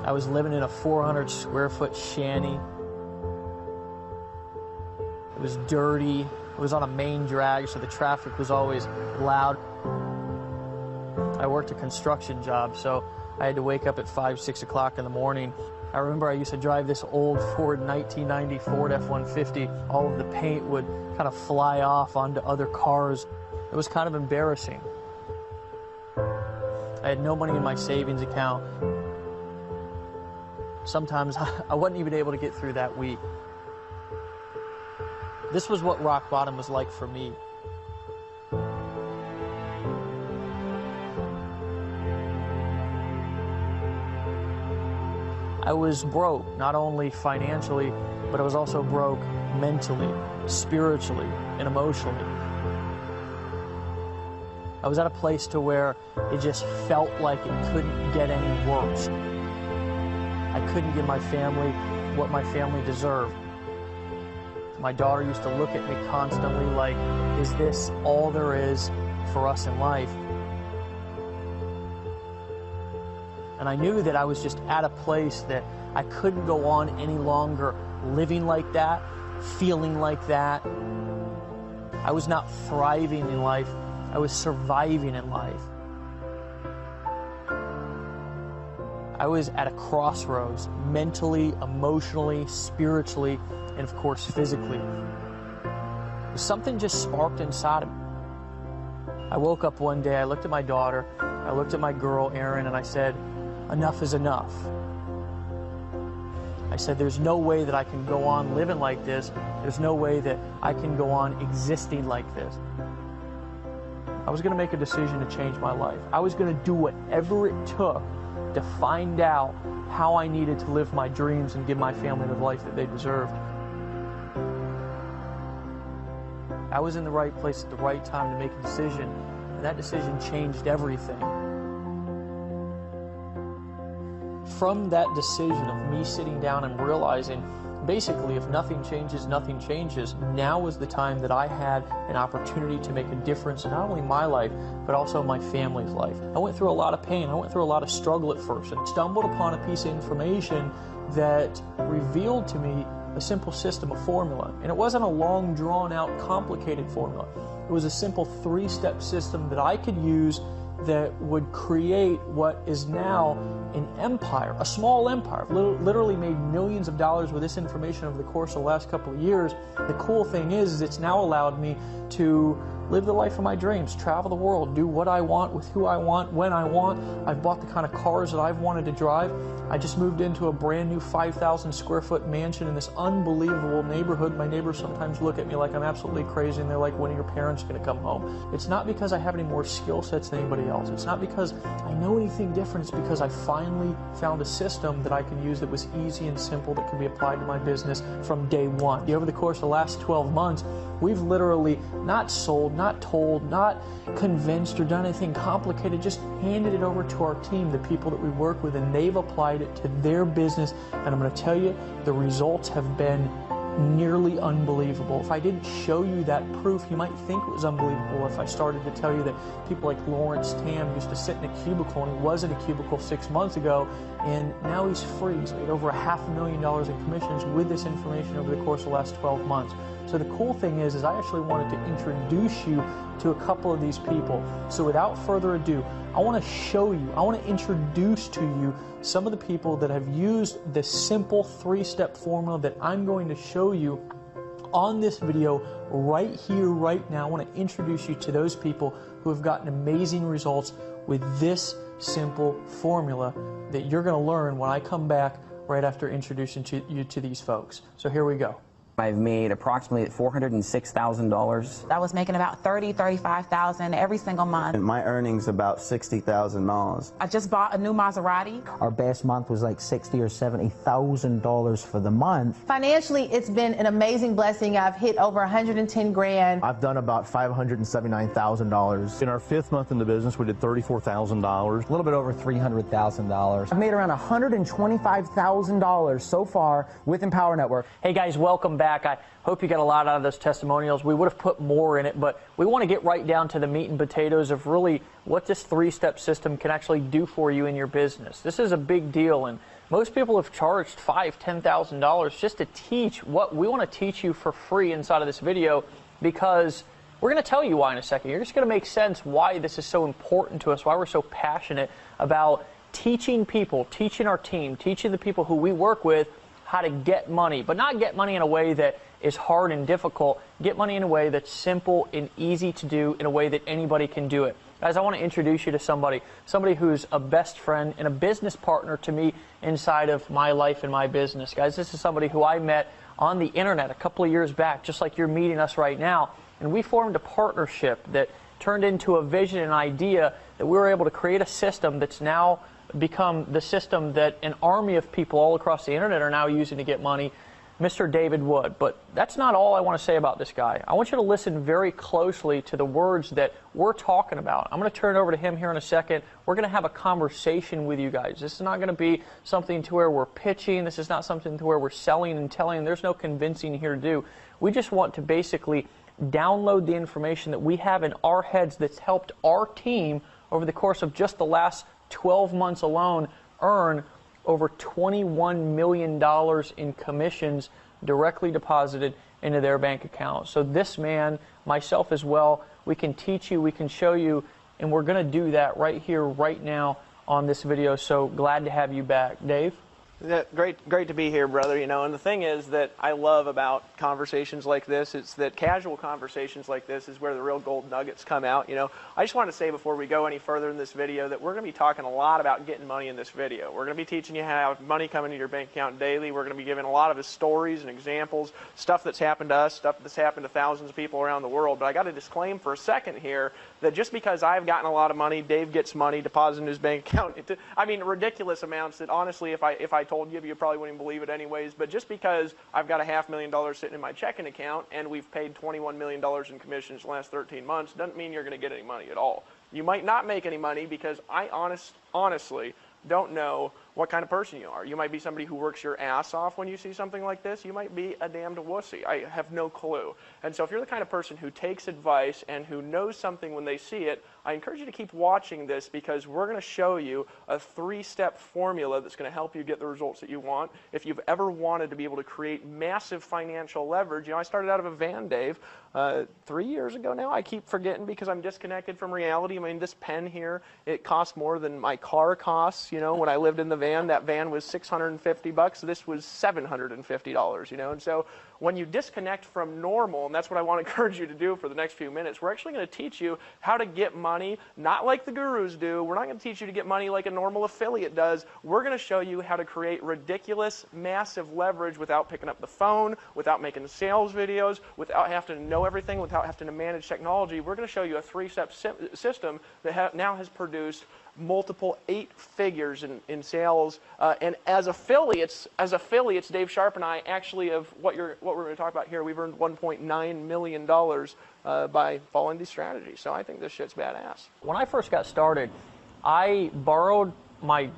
I was living in a 400 square foot shanty. It was dirty. It was on a main drag, so the traffic was always loud. I worked a construction job, so I had to wake up at 5, 6 o'clock in the morning. I remember I used to drive this old Ford 1990 Ford F-150. All of the paint would kind of fly off onto other cars. It was kind of embarrassing. I had no money in my savings account. Sometimes I wasn't even able to get through that week. This was what rock bottom was like for me. I was broke, not only financially, but I was also broke mentally, spiritually, and emotionally. I was at a place to where it just felt like it couldn't get any worse. I couldn't give my family what my family deserved. My daughter used to look at me constantly like, is this all there is for us in life? And I knew that I was just at a place that I couldn't go on any longer living like that, feeling like that. I was not thriving in life, I was surviving in life. I was at a crossroads, mentally, emotionally, spiritually, and of course physically. Something just sparked inside of me. I woke up one day, I looked at my daughter, I looked at my girl, Erin, and I said, enough is enough. I said, there's no way that I can go on living like this. There's no way that I can go on existing like this. I was going to make a decision to change my life. I was going to do whatever it took to find out how I needed to live my dreams and give my family the life that they deserved. I was in the right place at the right time to make a decision, and that decision changed everything. From that decision of me sitting down and realizing, basically, if nothing changes, nothing changes, now was the time that I had an opportunity to make a difference in not only my life, but also my family's life. I went through a lot of pain. I went through a lot of struggle at first and stumbled upon a piece of information that revealed to me a simple system, a formula. And it wasn't a long, drawn-out, complicated formula. It was a simple 3-step system that I could use that would create what is now an empire, a small empire. I've literally made millions of dollars with this information over the course of the last couple of years. The cool thing is it's now allowed me to live the life of my dreams, travel the world, do what I want with who I want, when I want. I've bought the kind of cars that I've wanted to drive. I just moved into a brand new 5,000 square foot mansion in this unbelievable neighborhood. My neighbors sometimes look at me like I'm absolutely crazy, and they're like, when are your parents going to come home? It's not because I have any more skill sets than anybody else. It's not because I know anything different. It's because I finally found a system that I can use that was easy and simple, that could be applied to my business from day one. Over the course of the last 12 months, we've literally not sold, not told, not convinced or done anything complicated, just handed it over to our team, the people that we work with, and they've applied it to their business. And I'm going to tell you, the results have been nearly unbelievable. If I didn't show you that proof, you might think it was unbelievable if I started to tell you that people like Lawrence Tam used to sit in a cubicle, and he was in a cubicle 6 months ago, and now he's free. He's made over $500,000 in commissions with this information over the course of the last 12 months. So the cool thing is I actually wanted to introduce you to a couple of these people. So without further ado, I want to show you, I want to introduce to you some of the people that have used this simple 3-step formula that I'm going to show you on this video right here, right now. I want to introduce you to those people who have gotten amazing results with this simple formula that you're going to learn when I come back right after introducing you to these folks. So here we go. I've made approximately $406,000. I was making about $30,000, $35,000 every single month. And my earnings about $60,000. I just bought a new Maserati. Our best month was like $60,000 or $70,000 for the month. Financially, it's been an amazing blessing. I've hit over 110 grand. I've done about $579,000. In our 5th month in the business, we did $34,000. A little bit over $300,000. I've made around $125,000 so far with Empower Network. Hey guys, welcome back. I hope you got a lot out of those testimonials. We would have put more in it, but we want to get right down to the meat and potatoes of really what this 3-step system can actually do for you in your business. This is a big deal, and Most people have charged $5,000, $10,000 just to teach what we want to teach you for free inside of this video, because we're going to tell you why in a second. You're just going to make sense why this is so important to us, why we're so passionate about teaching people, teaching our team, teaching the people who we work with how to get money, but not get money in a way that is hard and difficult. Get money in a way that's simple and easy to do, in a way that anybody can do it. Guys, I want to introduce you to somebody who's a best friend and a business partner to me inside of my life and my business. Guys, this is somebody who I met on the internet a couple of years back, just like you're meeting us right now, and we formed a partnership that turned into a vision and idea that we were able to create a system that's now become the system that an army of people all across the internet are now using to get money, Mr. David Wood. But that's not all I want to say about this guy. I want you to listen very closely to the words that we're talking about. I'm going to turn it over to him here in a second. We're going to have a conversation with you guys. This is not going to be something to where we're pitching. This is not something to where we're selling and telling. There's no convincing here to do. We just want to basically download the information that we have in our heads that's helped our team over the course of just the last 12 months alone earn over $21 million in commissions directly deposited into their bank account. So this man, myself as well, we can teach you, we can show you, and we're going to do that right here, right now on this video. So glad to have you back. Dave? Yeah, great to be here, brother. You know, and the thing is that I love about conversations like this, it's that casual conversations like this is where the real gold nuggets come out. You know, I just want to say before we go any further in this video that we're going to be talking a lot about getting money in this video. We're going to be teaching you how to have money come into your bank account daily. We're going to be giving a lot of his stories and examples, stuff that's happened to us, stuff that's happened to thousands of people around the world. But I got to disclaim for a second here that just because I've gotten a lot of money, Dave gets money deposited in his bank account. I mean, ridiculous amounts that honestly, if I told you, you probably wouldn't believe it anyways. But just because I've got a $500,000 sitting in my checking account and we've paid $21 million in commissions the last 13 months doesn't mean you're going to get any money at all. You might not make any money because I honestly don't know what kind of person you are. You might be somebody who works your ass off when you see something like this. You might be a damned wussy. I have no clue. And so if you're the kind of person who takes advice and who knows something when they see it, I encourage you to keep watching this, because we're going to show you a 3-step formula that's going to help you get the results that you want. If you've ever wanted to be able to create massive financial leverage, you know, I started out of a van, Dave, 3 years ago now. I keep forgetting because I'm disconnected from reality. I mean, this pen here, it costs more than my car costs. You know, when I lived in the van, that van was $650. This was $750, you know. And so when you disconnect from normal, and that's what I want to encourage you to do for the next few minutes, we're actually going to teach you how to get money, not like the gurus do. We're not going to teach you to get money like a normal affiliate does. We're going to show you how to create ridiculous, massive leverage without picking up the phone, without making sales videos, without having to know everything, without having to manage technology. We're going to show you a 3-step system that now has produced multiple 8 figures in sales, and as affiliates, Dave Sharp and I actually have what we're going to talk about here. We've earned $1.9 million by following these strategies. So I think this shit's badass. When I first got started, I borrowed my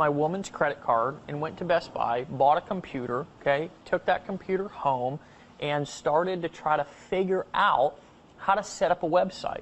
woman's credit card and went to Best Buy, bought a computer, okay, took that computer home and started to try to figure out how to set up a website.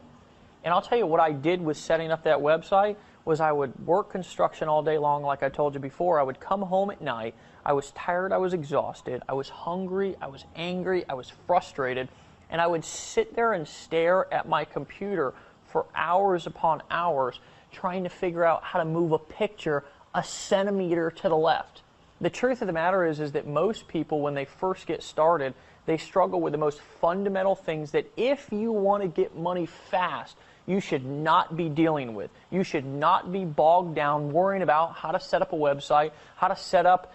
And I'll tell you what I did with setting up that website was I would work construction all day long, like I told you before. I would come home at night. I was tired. I was exhausted. I was hungry. I was angry. I was frustrated. And I would sit there and stare at my computer for hours upon hours trying to figure out how to move a picture a centimeter to the left. The truth of the matter is that most people, when they first get started, they struggle with the most fundamental things that if you want to get money fast, you should not be dealing with. You should not be bogged down worrying about how to set up a website, how to set up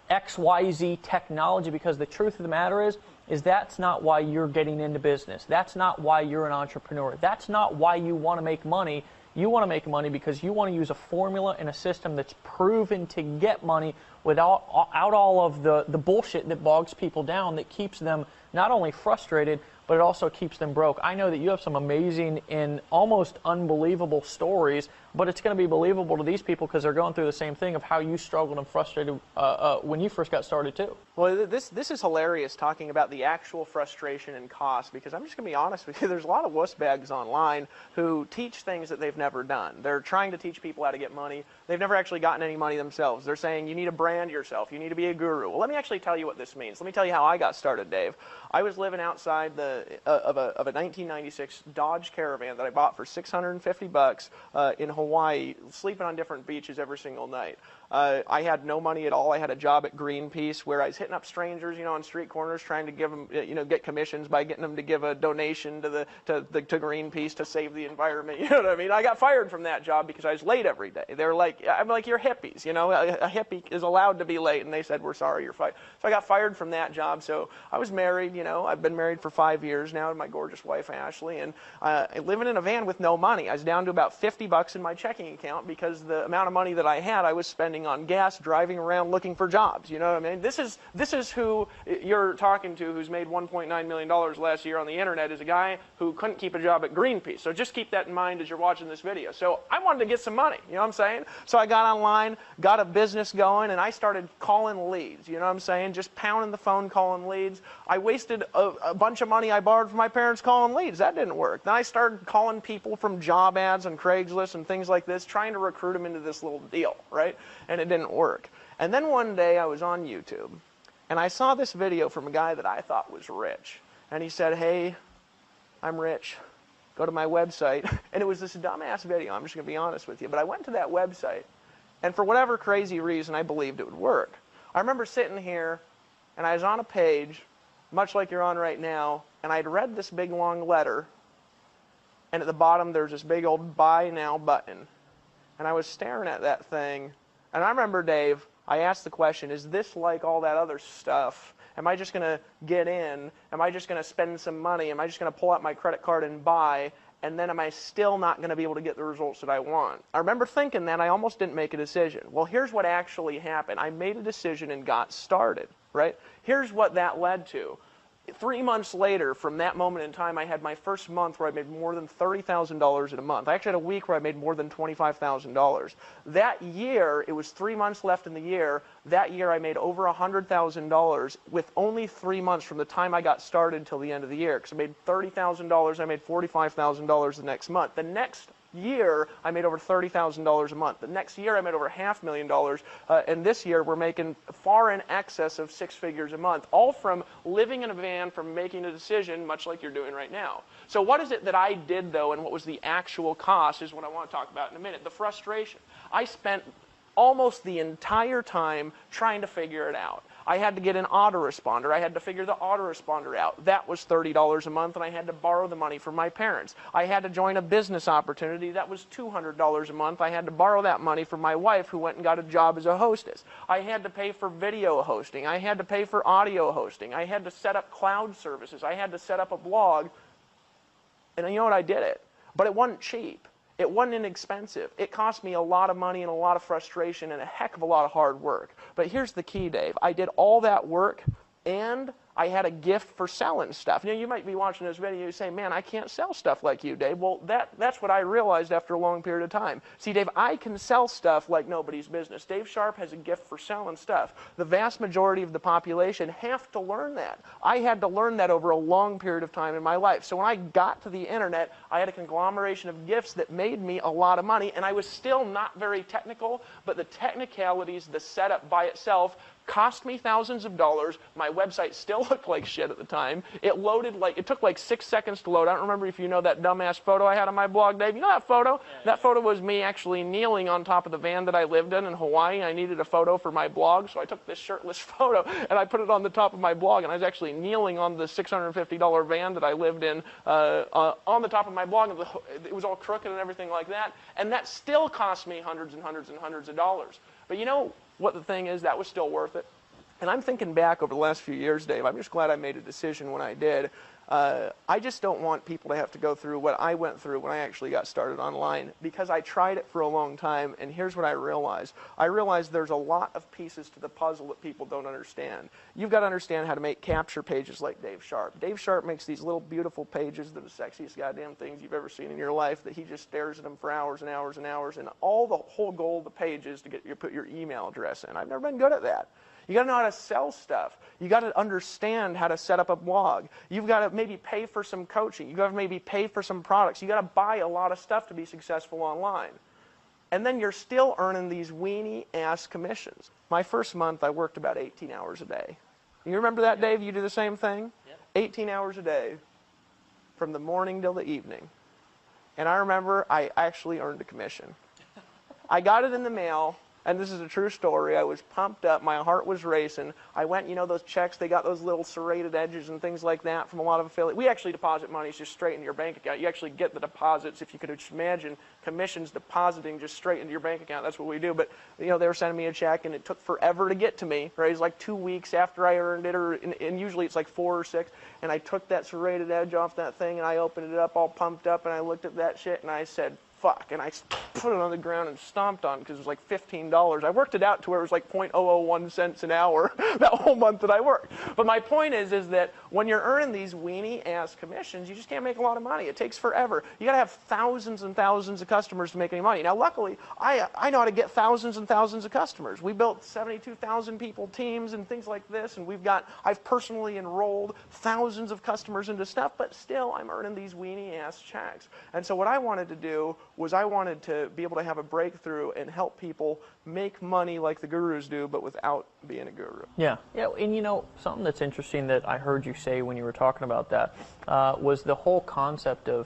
XYZ technology, because the truth of the matter is that's not why you're getting into business. That's not why you're an entrepreneur. That's not why you want to make money. You want to make money because you want to use a formula and a system that's proven to get money without all of the bullshit that bogs people down, that keeps them not only frustrated, but it also keeps them broke. I know that you have some amazing and almost unbelievable stories, but it's going to be believable to these people because they're going through the same thing of how you struggled and frustrated when you first got started too. Well, this is hilarious, talking about the actual frustration and cost, because I'm just going to be honest with you, there's a lot of wuss bags online who teach things that they've never done. They're trying to teach people how to get money. They've never actually gotten any money themselves. They're saying you need to brand yourself, you need to be a guru. Well, let me actually tell you what this means. Let me tell you how I got started, Dave. I was living outside of a 1996 Dodge Caravan that I bought for $650 in Hawaii, sleeping on different beaches every single night. I had no money at all. I had a job at Greenpeace where I was hitting up strangers, on street corners, trying to give them, get commissions by getting them to give a donation to Greenpeace to save the environment. You know what I mean? I got fired from that job because I was late every day. They're like, I'm like, you're hippies. A hippie is allowed to be late, and they said, we're sorry, you're fired. So I got fired from that job. So I was married. I've been married for 5 years now to my gorgeous wife Ashley, and living in a van with no money. I was down to about $50 in my checking account because the amount of money that I had, I was spending on gas, driving around looking for jobs. You know what I mean? This is who you're talking to, who's made $1.9 million last year on the internet, is a guy who couldn't keep a job at Greenpeace. So just keep that in mind as you're watching this video. So I wanted to get some money, you know what I'm saying? So I got online, got a business going, and I started calling leads, you know what I'm saying? Just pounding the phone, calling leads. I wasted a bunch of money I borrowed from my parents calling leads. That didn't work. Then I started calling people from job ads on Craigslist and things like this, trying to recruit them into this little deal, right? And it didn't work. And then one day I was on YouTube, and I saw this video from a guy that I thought was rich. And he said, hey, I'm rich. Go to my website. And it was this dumbass video, I'm just going to be honest with you. But I went to that website, and for whatever crazy reason, I believed it would work. I remember sitting here, and I was on a page, much like you're on right now, and I'd read this big long letter, and at the bottom there's this big old buy now button. And I was staring at that thing, and I remember, Dave, I asked the question, is this like all that other stuff? Am I just going to get in? Am I just going to spend some money? Am I just going to pull out my credit card and buy? And then am I still not going to be able to get the results that I want? I remember thinking that. I almost didn't make a decision. Well, here's what actually happened. I made a decision and got started, right? Here's what that led to. 3 months later, from that moment in time, I had my first month where I made more than $30,000 in a month. I actually had a week where I made more than $25,000. That year, it was 3 months left in the year. That year, I made over $100,000 with only 3 months from the time I got started till the end of the year. Because I made $30,000, I made $45,000 the next month. The next year, I made over $30,000 a month. The next year, I made over $500,000, and this year, we're making far in excess of 6 figures a month, all from living in a van, from making a decision, much like you're doing right now. So what is it that I did, though, and what was the actual cost is what I want to talk about in a minute. The frustration. I spent almost the entire time trying to figure it out. I had to get an autoresponder. I had to figure the autoresponder out. That was $30 a month, and I had to borrow the money from my parents. I had to join a business opportunity. That was $200 a month. I had to borrow that money from my wife, who went and got a job as a hostess. I had to pay for video hosting. I had to pay for audio hosting. I had to set up cloud services. I had to set up a blog. And you know what? I did it. But it wasn't cheap. It wasn't inexpensive. It cost me a lot of money and a lot of frustration and a heck of a lot of hard work. But here's the key, Dave. I did all that work, and I had a gift for selling stuff. You might be watching this video and you say, man, I can't sell stuff like you, Dave. Well, that's what I realized after a long period of time. See, Dave, I can sell stuff like nobody's business. Dave Sharp has a gift for selling stuff. The vast majority of the population have to learn that. I had to learn that over a long period of time in my life. So when I got to the internet, I had a conglomeration of gifts that made me a lot of money, and I was still not very technical, but the technicalities, the setup by itself, cost me thousands of dollars. My website still looked like shit at the time. It took like 6 seconds to load. I don't remember if you know that dumbass photo I had on my blog, Dave. You know that photo? Yeah. That photo was me actually kneeling on top of the van that I lived in Hawaii. I needed a photo for my blog, so I took this shirtless photo and I put it on the top of my blog, and I was actually kneeling on the $650 van that I lived in on the top of my blog. And it was all crooked and everything like that, and that still cost me hundreds and hundreds and hundreds of dollars. But you know what the thing is? That was still worth it. And I'm thinking back over the last few years, Dave, I'm just glad I made a decision when I did. I just don't want people to have to go through what I went through when I actually got started online, because I tried it for a long time, and here's what I realized. I realized there's a lot of pieces to the puzzle that people don't understand. You've got to understand how to make capture pages like Dave Sharp. Dave Sharp makes these little beautiful pages that are the sexiest goddamn things you've ever seen in your life, that he just stares at them for hours and hours and hours, and the whole goal of the page is to get you put your email address in. I've never been good at that. You got to know how to sell stuff. You got to understand how to set up a blog. You've got to maybe pay for some coaching. You got to maybe pay for some products. You got to buy a lot of stuff to be successful online. And then you're still earning these weenie-ass commissions. My first month, I worked about 18 hours a day. You remember that, Dave? You do the same thing? Yep. 18 hours a day from the morning till the evening. And I remember I actually earned a commission. I got it in the mail. And this is a true story. I was pumped up. My heart was racing. I went, you know, those checks, they got those little serrated edges and things like that from a lot of affiliates. We actually deposit money just straight into your bank account. You actually get the deposits, if you could imagine commissions depositing just straight into your bank account. That's what we do. But, you know, they were sending me a check, and it took forever to get to me. Right? It was like 2 weeks after I earned it, and usually it's like 4 or 6. And I took that serrated edge off that thing, and I opened it up all pumped up, and I looked at that shit, and I said, fuck, and I put it on the ground and stomped on it because it was like $15. I worked it out to where it was like 0.001 cents an hour that whole month that I worked. But my point is that when you're earning these weenie-ass commissions, you just can't make a lot of money. It takes forever. You got to have thousands and thousands of customers to make any money. Now, luckily, I know how to get thousands and thousands of customers. We built 72,000 people teams and things like this, and I've personally enrolled thousands of customers into stuff, but still, I'm earning these weenie-ass checks. And so what I wanted to do was I wanted to be able to have a breakthrough and help people make money like the gurus do, but without being a guru. Yeah, and you know, something that's interesting that I heard you say when you were talking about that was the whole concept of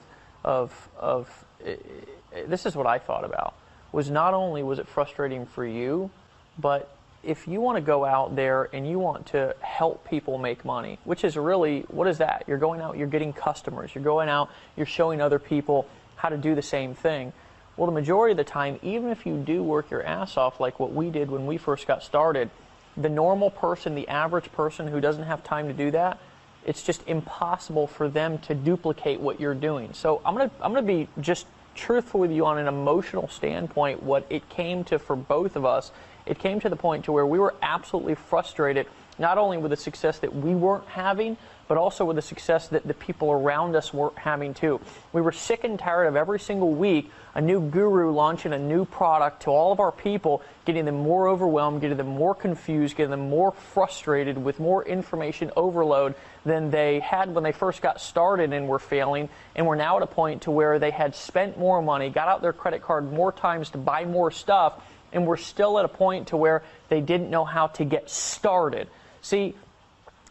this is what I thought about, was not only was it frustrating for you, but if you want to go out there and you want to help people make money, which is really, what is that? You're going out, you're getting customers, you're going out, you're showing other people how to do the same thing. Well, the majority of the time, even if you do work your ass off like what we did when we first got started, the normal person, the average person who doesn't have time to do that, it's just impossible for them to duplicate what you're doing. So I'm gonna be just truthful with you on an emotional standpoint. What it came to for both of us, it came to the point to where we were absolutely frustrated, not only with the success that we weren't having, but also with the success that the people around us weren't having too. We were sick and tired of every single week a new guru launching a new product to all of our people, getting them more overwhelmed, getting them more confused, getting them more frustrated with more information overload than they had when they first got started and were failing, and we're now at a point to where they had spent more money, got out their credit card more times to buy more stuff, and we're still at a point to where they didn't know how to get started. See,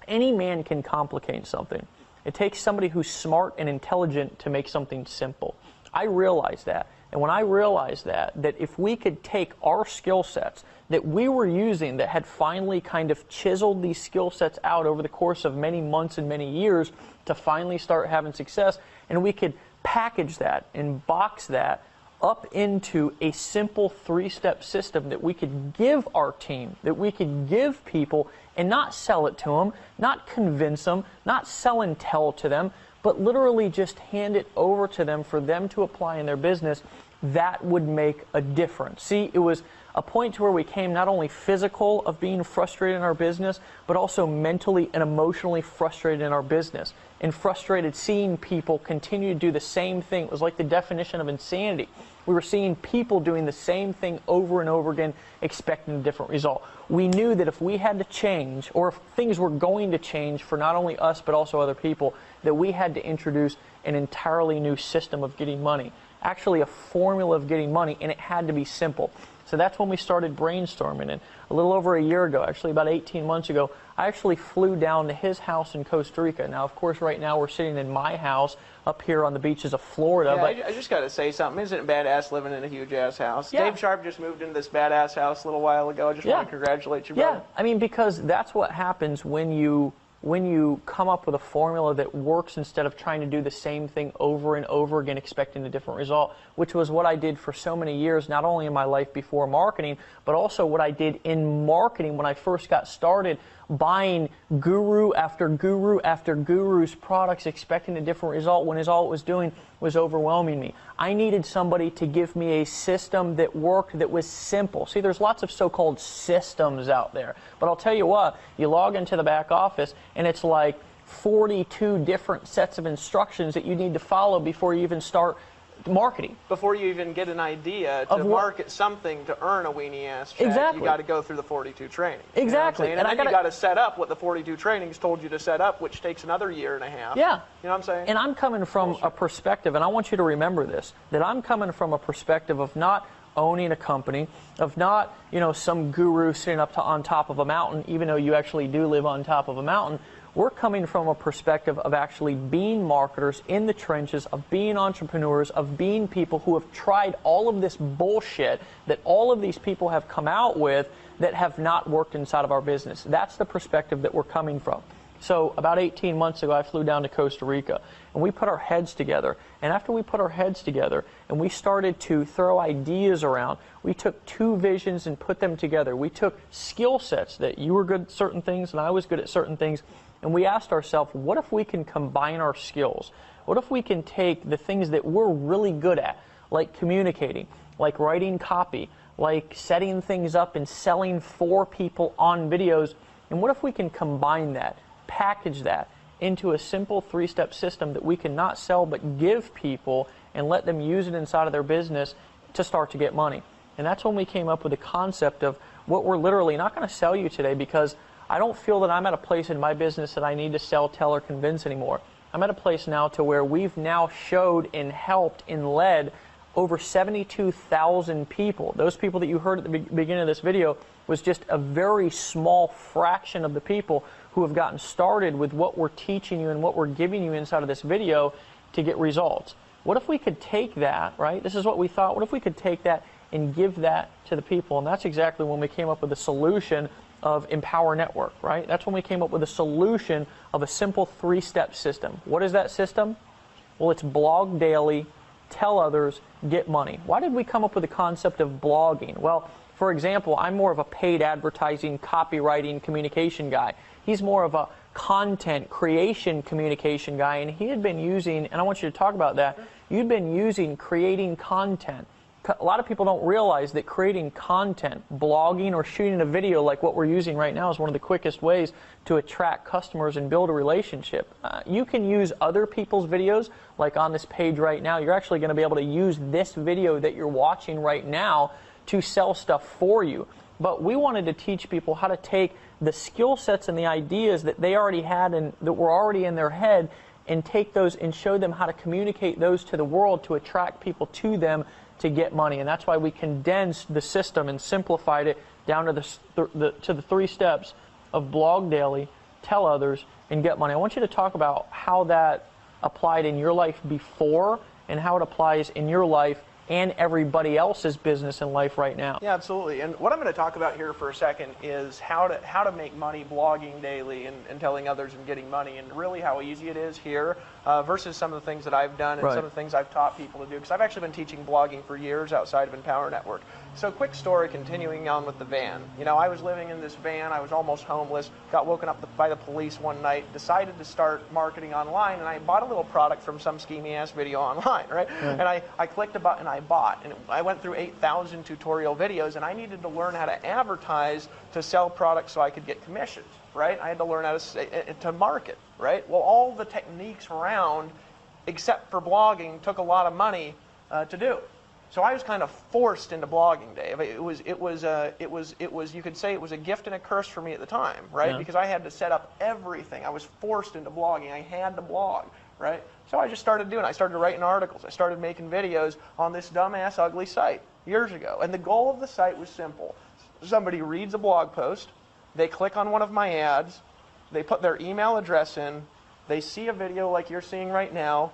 any man can complicate something. It takes somebody who's smart and intelligent to make something simple. I realized that. And when I realized that if we could take our skill sets that we were using that had finally kind of chiseled these skill sets out over the course of many months and many years to finally start having success, and we could package that and box that up into a simple 3-step system that we could give our team, that we could give people, and not sell it to them, not convince them, not sell and tell to them, but literally just hand it over to them for them to apply in their business, that would make a difference. See, it was a point to where we came not only physical of being frustrated in our business, but also mentally and emotionally frustrated in our business, and frustrated seeing people continue to do the same thing. It was like the definition of insanity. We were seeing people doing the same thing over and over again, expecting a different result. We knew that if we had to change, or if things were going to change for not only us but also other people, that we had to introduce an entirely new system of getting money. Actually a formula of getting money, and it had to be simple. So that's when we started brainstorming. And a little over a year ago, actually about 18 months ago, I actually flew down to his house in Costa Rica. Now, of course, right now we're sitting in my house up here on the beaches of Florida. Yeah, but I just got to say something. Isn't it badass living in a huge-ass house? Yeah. Dave Sharp just moved into this badass house a little while ago. I just want to congratulate you, brother. Yeah, I mean, because that's what happens when you come up with a formula that works instead of trying to do the same thing over and over again expecting a different result, which was what I did for so many years, not only in my life before marketing, but also what I did in marketing when I first got started. buying guru after guru after guru's products, expecting a different result when all it was doing was overwhelming me. I needed somebody to give me a system that worked, that was simple. See, there's lots of so-called systems out there, but I'll tell you what, you log into the back office and it's like 42 different sets of instructions that you need to follow before you even start marketing. Before you even get an idea to market something to earn a weenie ass check, exactly. You got to go through the 42 training. Exactly. You know and then you got to set up what the 42 trainings told you to set up, which takes another year and a half. Yeah. You know what I'm saying? And I'm coming from a perspective, and I want you to remember this, that I'm coming from a perspective of not owning a company, of not, you know, some guru sitting on top of a mountain, even though you actually do live on top of a mountain. We're coming from a perspective of actually being marketers in the trenches, of being entrepreneurs, of being people who have tried all of this bullshit that all of these people have come out with that have not worked inside of our business. That's the perspective that we're coming from. So about 18 months ago, I flew down to Costa Rica, and we put our heads together. And after we put our heads together and we started to throw ideas around, we took two visions and put them together. We took skill sets that you were good at certain things and I was good at certain things, and we asked ourselves, what if we can combine our skills? What if we can take the things that we're really good at, like communicating, like writing copy, like setting things up and selling for people on videos, and what if we can combine that, package that into a simple three-step system that we can not sell but give people and let them use it inside of their business to start to get money? And that's when we came up with the concept of what we're literally not going to sell you today, because I don't feel that I'm at a place in my business that I need to sell, tell, or convince anymore. I'm at a place now to where we've now showed and helped and led over 72,000 people. Those people that you heard at the beginning of this video was just a very small fraction of the people who have gotten started with what we're teaching you and what we're giving you inside of this video to get results. What if we could take that, right? This is what we thought. What if we could take that and give that to the people? And that's exactly when we came up with the solution of Empower Network, right? That's when we came up with a solution of a simple three-step system. What is that system? Well, it's blog daily, tell others, get money. Why did we come up with the concept of blogging? Well, for example, I'm more of a paid advertising, copywriting, communication guy. He's more of a content creation communication guy, and he had been using, and I want you to talk about that, you'd been using creating content. A lot of people don't realize that creating content, blogging, or shooting a video like what we're using right now is one of the quickest ways to attract customers and build a relationship. You can use other people's videos, like on this page right now. You're actually going to be able to use this video that you're watching right now to sell stuff for you. But we wanted to teach people how to take the skill sets and the ideas that they already had and that were already in their head and take those and show them how to communicate those to the world to attract people to them to get money. And that's why we condensed the system and simplified it down to the three steps of blog daily, tell others, and get money. I want you to talk about how that applied in your life before and how it applies in your life and everybody else's business and life right now. Yeah, absolutely. And what I'm going to talk about here for a second is how to make money blogging daily and telling others and getting money, and really how easy it is here versus some of the things that I've done and some of the things I've taught people to do, because I've actually been teaching blogging for years outside of Empower Network. So quick story, continuing on with the van. You know, I was living in this van, I was almost homeless, got woken up by the police one night, decided to start marketing online, and I bought a little product from some schemy ass video online, right? And I clicked a button, I bought, and I went through 8,000 tutorial videos, and I needed to learn how to advertise to sell products so I could get commissions, right? I had to learn how to market, right? Well, all the techniques around, except for blogging, took a lot of money to do. So I was kind of forced into blogging, Dave. It was. You could say it was a gift and a curse for me at the time, right? Yeah. Because I had to set up everything. I was forced into blogging. I had to blog, right? So I just started doing it. I started writing articles. I started making videos on this dumbass, ugly site years ago. And the goal of the site was simple. Somebody reads a blog post, they click on one of my ads, they put their email address in, they see a video like you're seeing right now,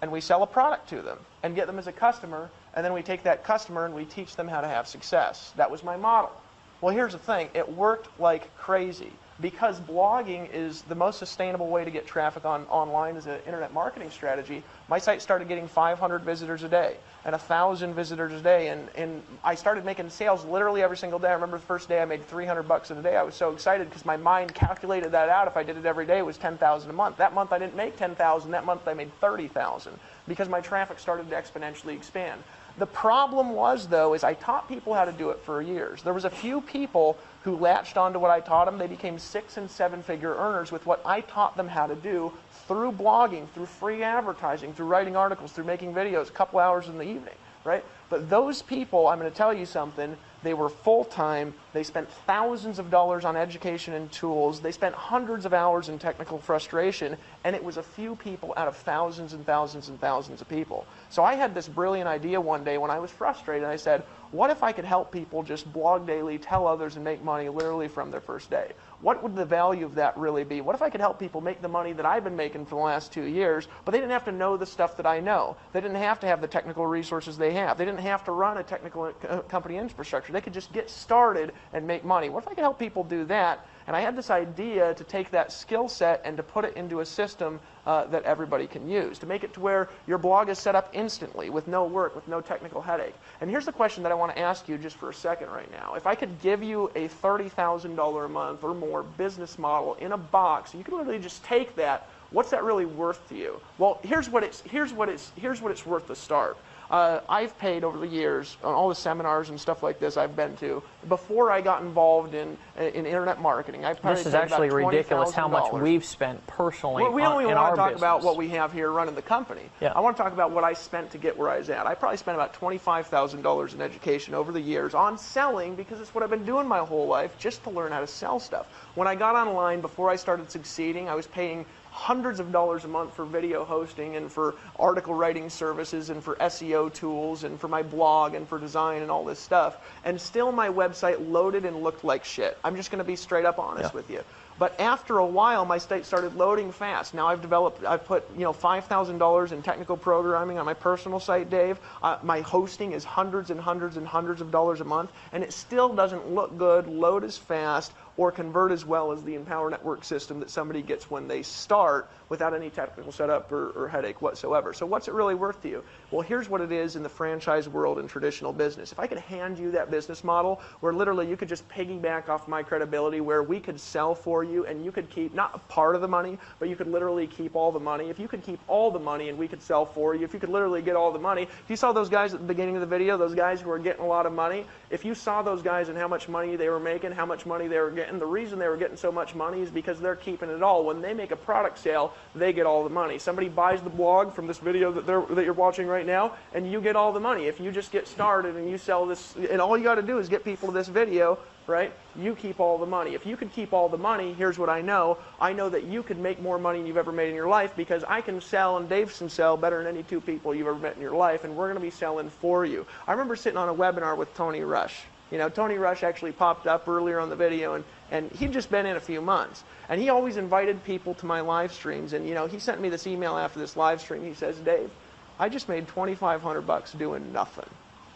and we sell a product to them and get them as a customer. And then we take that customer and we teach them how to have success. That was my model. Well, here's the thing. It worked like crazy. because blogging is the most sustainable way to get traffic online as an internet marketing strategy, my site started getting 500 visitors a day and 1,000 visitors a day, and I started making sales literally every single day. I remember the first day I made $300 in a day. I was so excited because my mind calculated that out. If I did it every day, it was $10,000 a month. That month I didn't make $10,000. That month I made $30,000 because my traffic started to exponentially expand. The problem was, though, is I taught people how to do it for years. There was a few people who latched onto what I taught them. They became 6- and 7-figure earners with what I taught them how to do through blogging, through free advertising, through writing articles, through making videos, a couple hours in the evening, right? But those people, I'm going to tell you something, they were full-time, they spent thousands of dollars on education and tools, they spent hundreds of hours in technical frustration, and it was a few people out of thousands and thousands and thousands of people. So I had this brilliant idea one day when I was frustrated, and I said, what if I could help people just blog daily, tell others, and make money literally from their first day? What would the value of that really be? What if I could help people make the money that I've been making for the last 2 years, but they didn't have to know the stuff that I know. They didn't have to have the technical resources they have. They didn't have to run a technical company infrastructure. They could just get started and make money. What if I could help people do that? And I had this idea to take that skill set and to put it into a system that everybody can use, to make it to where your blog is set up instantly with no work, with no technical headache. And here's the question that I want to ask you just for a second right now. If I could give you a $30,000 a month or more business model in a box, you can literally just take that, what's that really worth to you? Well, here's what it's worth to start. I've paid over the years on all the seminars and stuff like this I've been to. Before I got involved in internet marketing, I've This is actually ridiculous how much we've spent personally we don't even in want our to talk business. about what we have here running the company. Yeah. I want to talk about what I spent to get where I was at. I probably spent about $25,000 in education over the years on selling because it's what I've been doing my whole life, just to learn how to sell stuff. When I got online, before I started succeeding, I was paying hundreds of dollars a month for video hosting and for article writing services and for SEO tools and for my blog and for design and all this stuff. And still my website loaded and looked like shit. I'm just going to be straight up honest with you. But after a while, my site started loading fast. Now I've put $5,000 in technical programming on my personal site, Dave. My hosting is hundreds and hundreds and hundreds of dollars a month, and it still doesn't look good, load as fast, or convert as well as the Empower Network system that somebody gets when they start without any technical setup or headache whatsoever. So what's it really worth to you? Well, here's what it is in the franchise world and traditional business. If I could hand you that business model where literally you could just piggyback off my credibility, where we could sell for you and you could keep not a part of the money, but you could literally keep all the money. If you could keep all the money and we could sell for you, if you could literally get all the money. If you saw those guys at the beginning of the video, those guys who were getting a lot of money, if you saw those guys and how much money they were making, how much money they were getting, the reason they were getting so much money is because they're keeping it all. When they make a product sale, they get all the money. Somebody buys the blog from this video that you're watching right now, and you get all the money. If you just get started and you sell this, and all you got to do is get people to this video, right? You keep all the money. If you could keep all the money, here's what I know. I know that you could make more money than you've ever made in your life, because I can sell and Dave can sell better than any two people you've ever met in your life, and we're going to be selling for you. I remember sitting on a webinar with Tony Rush. You know, Tony Rush actually popped up earlier on the video, and he'd just been in a few months. And he always invited people to my live streams. And, you know, he sent me this email after this live stream. He says, Dave, I just made $2,500 doing nothing.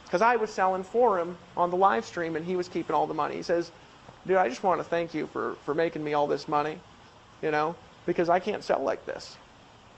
Because I was selling for him on the live stream, and he was keeping all the money. He says, dude, I just want to thank you for making me all this money, you know, because I can't sell like this.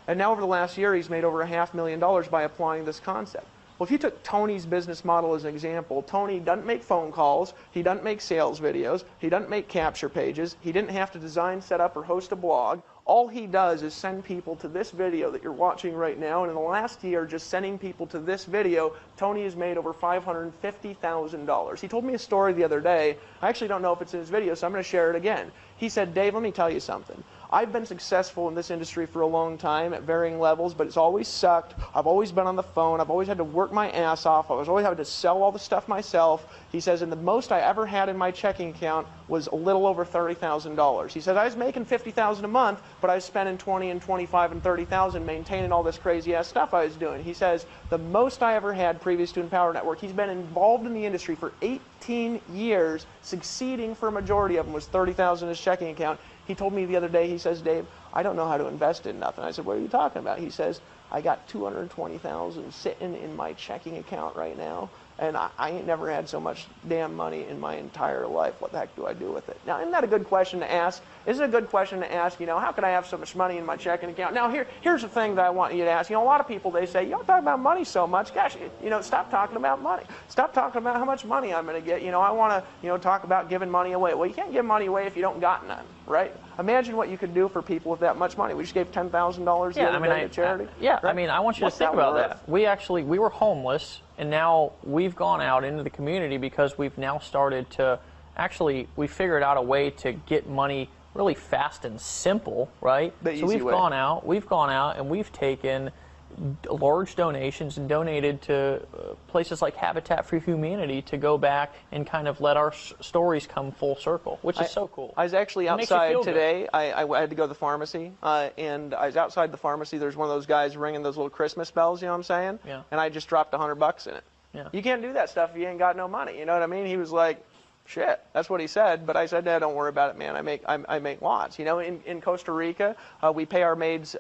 And now over the last year, he's made over $500,000 by applying this concept. Well, if you took Tony's business model as an example, Tony doesn't make phone calls, he doesn't make sales videos, he doesn't make capture pages, he didn't have to design, set up, or host a blog. All he does is send people to this video that you're watching right now, and in the last year, just sending people to this video, Tony has made over $550,000. He told me a story the other day. I actually don't know if it's in his video, so I'm going to share it again. He said, Dave, let me tell you something. I've been successful in this industry for a long time at varying levels, but it's always sucked. I've always been on the phone. I've always had to work my ass off. I was always having to sell all the stuff myself. He says, and the most I ever had in my checking account was a little over $30,000. He says, I was making $50,000 a month, but I was spending $20,000 and $25,000 and $30,000 maintaining all this crazy ass stuff I was doing. He says, the most I ever had previous to Empower Network, he's been involved in the industry for 18 years, succeeding for a majority of them, was $30,000 in his checking account. He told me the other day, he says, Dave, I don't know how to invest in nothing. I said, what are you talking about? He says, I got $220,000 sitting in my checking account right now, and I ain't never had so much damn money in my entire life. What the heck do I do with it? Now, isn't that a good question to ask? Is it a good question to ask, how can I have so much money in my checking account? Now, here's the thing that I want you to ask. A lot of people, they say, you don't talk about money so much. Gosh, stop talking about money. Stop talking about how much money I'm going to get. I want to, talk about giving money away. Well, you can't give money away if you don't got none, right? Imagine what you could do for people with that much money. We just gave $10,000 the other day to charity. Right? I want you to think about that. We were homeless, and now we've gone out into the community because we've now started to, we figured out a way to get money really fast and simple, right? So we've gone out and we've taken large donations and donated to places like Habitat for Humanity to go back and kind of let our stories come full circle, which is so cool. I was actually outside today. I had to go to the pharmacy, and I was outside the pharmacy. There's one of those guys ringing those little Christmas bells, you know what I'm saying? Yeah. And I just dropped $100 in it. Yeah. You can't do that stuff if you ain't got no money, you know what I mean? He was like, shit, that's what he said, but I said, no, don't worry about it, man. I make lots. In Costa Rica, we pay our maids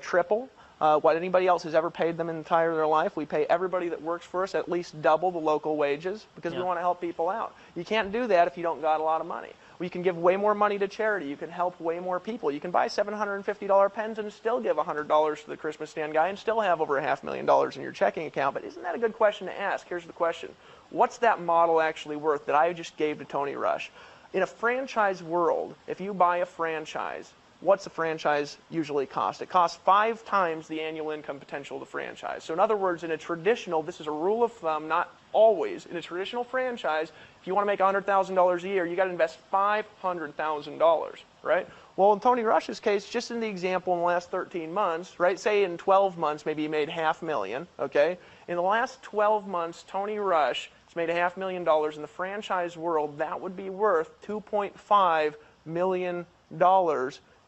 triple what anybody else has ever paid them in the entire of their life. We pay everybody that works for us at least double the local wages because we want to help people out. You can't do that if you don't got a lot of money. Well, you can give way more money to charity. You can help way more people. You can buy $750 pens and still give $100 to the Christmas stand guy and still have over $500,000 in your checking account. But isn't that a good question to ask? Here's the question. What's that model actually worth that I just gave to Tony Rush? In a franchise world, if you buy a franchise, what's a franchise usually cost? It costs 5 times the annual income potential of the franchise. So in other words, in a traditional, this is a rule of thumb, not always, in a traditional franchise, if you want to make $100,000 a year, you got to invest $500,000, right? Well, in Tony Rush's case, just in the example in the last 13 months, right? Say in 12 months, maybe he made $500,000, okay? In the last 12 months, Tony Rush has made $500,000 in the franchise world. That would be worth $2.5 million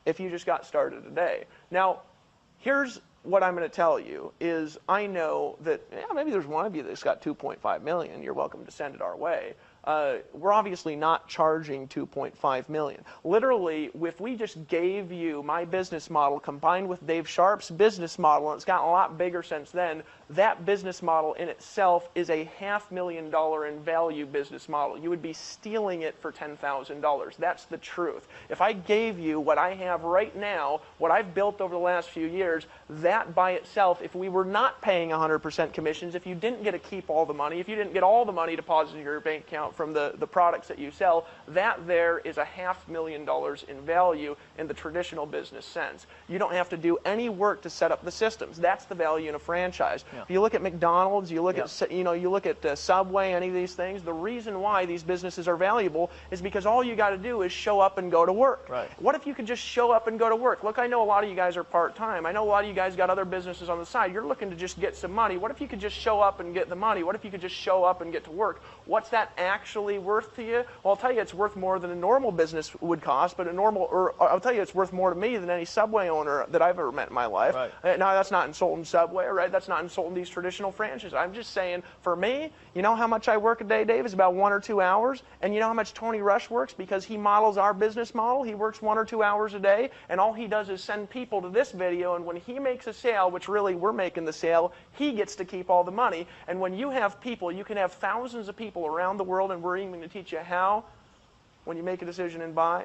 if you just got started today. Now, here's what I'm going to tell you is I know that maybe there's one of you that's got $2.5 million. You're welcome to send it our way. We're obviously not charging $2.5 million. Literally, if we just gave you my business model combined with Dave Sharp's business model, and it's gotten a lot bigger since then, that business model in itself is a $500,000 in value business model. You would be stealing it for $10,000. That's the truth. If I gave you what I have right now, what I've built over the last few years, that by itself, if we were not paying 100% commissions, if you didn't get to keep all the money, if you didn't get all the money deposited in your bank account from the products that you sell, that there is a $500,000 in value in the traditional business sense. You don't have to do any work to set up the systems. That's the value in a franchise. Yeah. If you look at McDonald's, you look at you look at Subway, any of these things, the reason why these businesses are valuable is because all you got to do is show up and go to work. Right. What if you could just show up and go to work? Look, I know a lot of you guys are part-time. I know a lot of you guys got other businesses on the side. You're looking to just get some money. What if you could just show up and get the money? What if you could just show up and get to work? What's that actually worth to you? Well, I'll tell you it's worth more than a normal business would cost, but I'll tell you it's worth more to me than any Subway owner that I've ever met in my life. Right. Now, that's not insulting Subway, right? That's not insulting these traditional franchises. I'm just saying, for me, you know how much I work a day, Dave? It's about 1 or 2 hours. And you know how much Tony Rush works? Because he models our business model. He works 1 or 2 hours a day, and all he does is send people to this video, and when he makes a sale, which really we're making the sale, he gets to keep all the money. And when you have people, you can have thousands of people around the world, and we're even going to teach you how, when you make a decision and buy,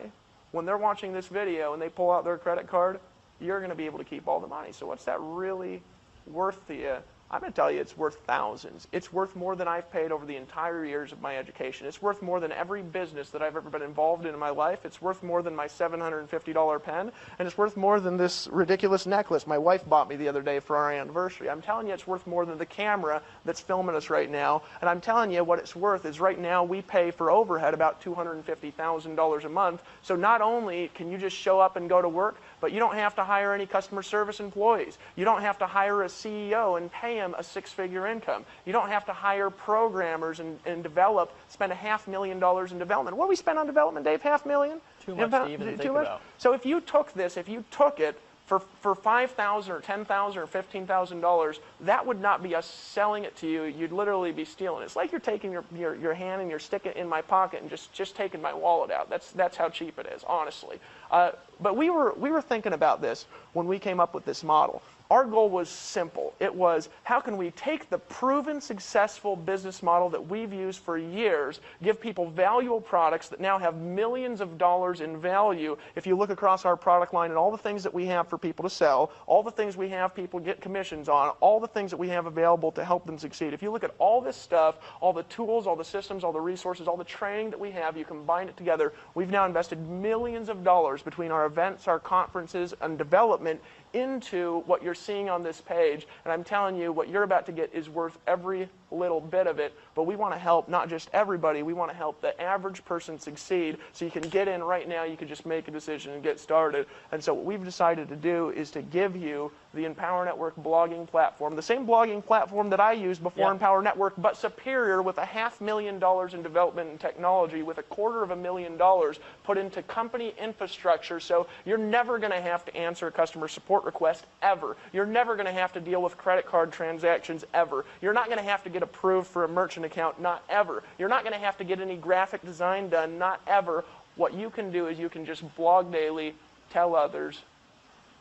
when they're watching this video and they pull out their credit card, you're going to be able to keep all the money. So what's that really worth to you? I'm going to tell you it's worth thousands. It's worth more than I've paid over the entire years of my education. It's worth more than every business that I've ever been involved in my life. It's worth more than my $750 pen, and it's worth more than this ridiculous necklace my wife bought me the other day for our anniversary. I'm telling you it's worth more than the camera that's filming us right now, and I'm telling you what it's worth is right now we pay for overhead about $250,000 a month, so not only can you just show up and go to work, but you don't have to hire any customer service employees. You don't have to hire a CEO and pay him a 6-figure income. You don't have to hire programmers and spend $500,000 in development. What do we spend on development, Dave? $500,000? Too much to even think about. So if you took this, if you took it for $5,000 or $10,000 or $15,000, that would not be us selling it to you. You'd literally be stealing it. It's like you're taking your hand and you're sticking it in my pocket and just taking my wallet out. That's how cheap it is, honestly. But we were thinking about this when we came up with this model. Our goal was simple. It was, how can we take the proven successful business model that we've used for years, give people valuable products that now have millions of dollars in value. If you look across our product line and all the things that we have for people to sell, all the things we have people get commissions on, all the things that we have available to help them succeed. If you look at all this stuff, all the tools, all the systems, all the resources, all the training that we have, you combine it together, we've now invested millions of dollars between our events, our conferences, and development into what you're seeing on this page. And I'm telling you, what you're about to get is worth every little bit of it. But we want to help not just everybody, we want to help the average person succeed. So you can get in right now, you can just make a decision and get started. And so what we've decided to do is to give you the Empower Network blogging platform, the same blogging platform that I used before Empower Network, but superior, with $500,000 in development and technology, with $250,000 put into company infrastructure. So you're never going to have to answer a customer support request ever. You're never going to have to deal with credit card transactions ever. You're not going to have to get approved for a merchant account, not ever. You're not going to have to get any graphic design done, not ever. What you can do is you can just blog daily, tell others,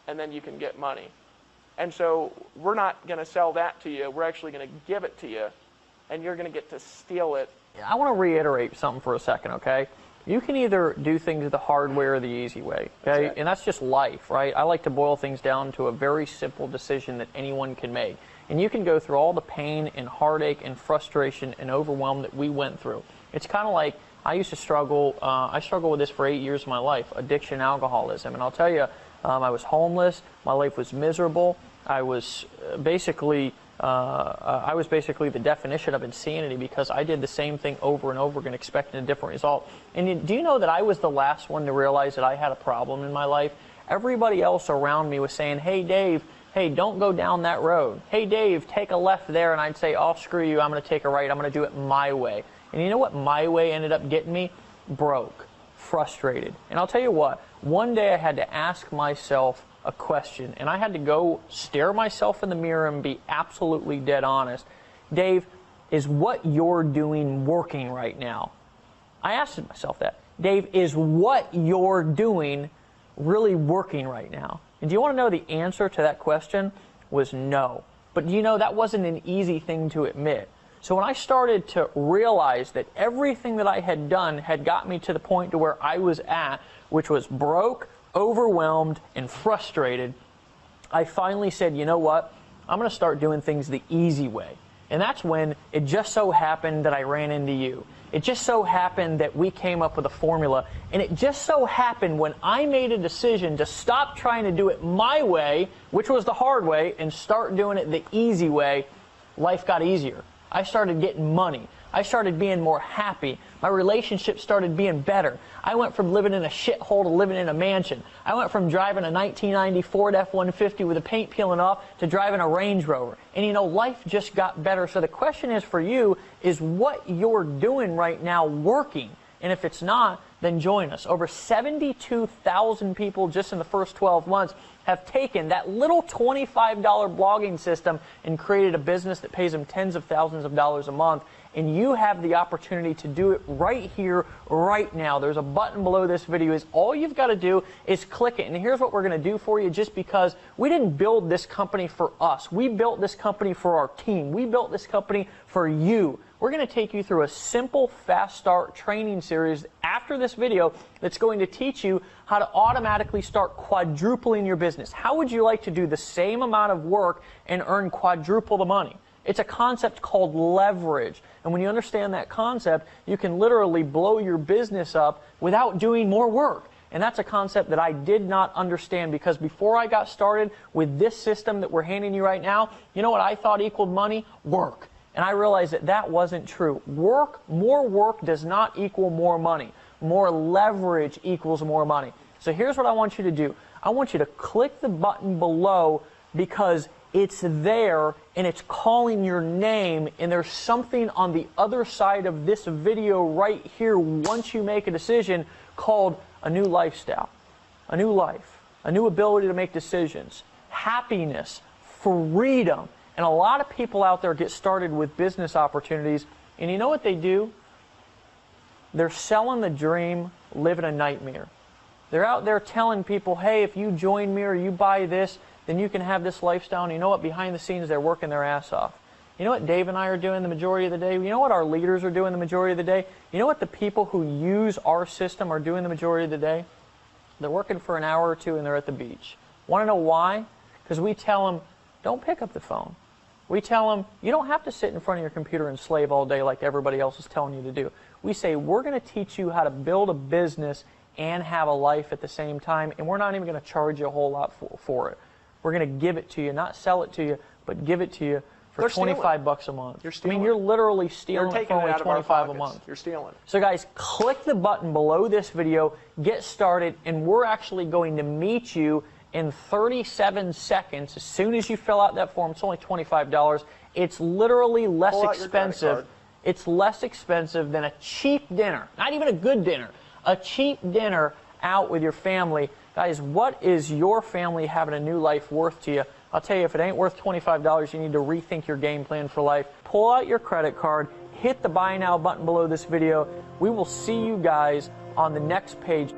and then you can get money. And so we're not going to sell that to you. We're actually going to give it to you, and you're going to get to steal it. I want to reiterate something for a second, okay? You can either do things the hard way or the easy way, okay? Right. And that's just life, right? I like to boil things down to a very simple decision that anyone can make. And you can go through all the pain and heartache and frustration and overwhelm that we went through. It's kind of like, I used to struggle, I struggled with this for 8 years of my life, addiction, alcoholism. And I'll tell you, I was homeless, my life was miserable. I was basically the definition of insanity, because I did the same thing over and over again, expecting a different result. And do you know that I was the last one to realize that I had a problem in my life? Everybody else around me was saying, hey, Dave, hey, don't go down that road. Hey, Dave, take a left there. And I'd say, oh, screw you, I'm going to take a right. I'm going to do it my way. And you know what my way ended up getting me? Broke, frustrated. And I'll tell you what, one day I had to ask myself a question, and I had to go stare myself in the mirror and be absolutely dead honest. Dave, is what you're doing working right now? I asked myself that. Dave, is what you're doing really working right now? And do you want to know the answer to that question was no. But you know, that wasn't an easy thing to admit. So when I started to realize that everything that I had done had got me to the point to where I was at, which was broke, overwhelmed, and frustrated, I finally said, you know what? I'm going to start doing things the easy way. And that's when it just so happened that I ran into you. It just so happened that we came up with a formula. And it just so happened when I made a decision to stop trying to do it my way, which was the hard way, and start doing it the easy way, life got easier. I started getting money. I started being more happy. My relationship started being better. I went from living in a shithole to living in a mansion. I went from driving a 1990 Ford F-150 with the paint peeling off to driving a Range Rover. And you know, life just got better. So the question is for you, is what you're doing right now working? And if it's not, then join us. Over 72,000 people just in the first 12 months have taken that little $25 blogging system and created a business that pays them tens of thousands of dollars a month. And you have the opportunity to do it right here, right now. There's a button below this video. All you've got to do is click it. And here's what we're going to do for you, just because we didn't build this company for us. We built this company for our team. We built this company for you. We're going to take you through a simple fast start training series after this video that's going to teach you how to automatically start quadrupling your business. How would you like to do the same amount of work and earn quadruple the money? It's a concept called leverage. And when you understand that concept, you can literally blow your business up without doing more work. And that's a concept that I did not understand, because before I got started with this system that we're handing you right now, you know what I thought equaled money? Work. And I realized that that wasn't true. More work does not equal more money. More leverage equals more money. So here's what I want you to do. I want you to click the button below, because it's there and it's calling your name, and there's something on the other side of this video right here once you make a decision called a new lifestyle, a new life, a new ability to make decisions, happiness, freedom. And a lot of people out there get started with business opportunities, and you know what they do? They're selling the dream, living a nightmare. They're out there telling people, hey, if you join me or you buy this, then you can have this lifestyle. And you know what? Behind the scenes, they're working their ass off. You know what Dave and I are doing the majority of the day? You know what our leaders are doing the majority of the day? You know what the people who use our system are doing the majority of the day? They're working for an hour or two and they're at the beach. Want to know why? Because we tell them, don't pick up the phone. We tell them, you don't have to sit in front of your computer and slave all day like everybody else is telling you to do. We say, we're going to teach you how to build a business and have a life at the same time, and we're not even going to charge you a whole lot for it. We're going to give it to you, not sell it to you, but give it to you for $25 a month. You're stealing. I mean, you're literally stealing it for only $25 a month. You're stealing. So guys, click the button below this video, get started, and we're actually going to meet you in 37 seconds. As soon as you fill out that form, it's only $25. It's literally less expensive. It's less expensive than a cheap dinner, not even a good dinner, a cheap dinner out with your family. Guys, what is your family having a new life worth to you? I'll tell you, if it ain't worth $25, you need to rethink your game plan for life. Pull out your credit card, hit the buy now button below this video. We will see you guys on the next page.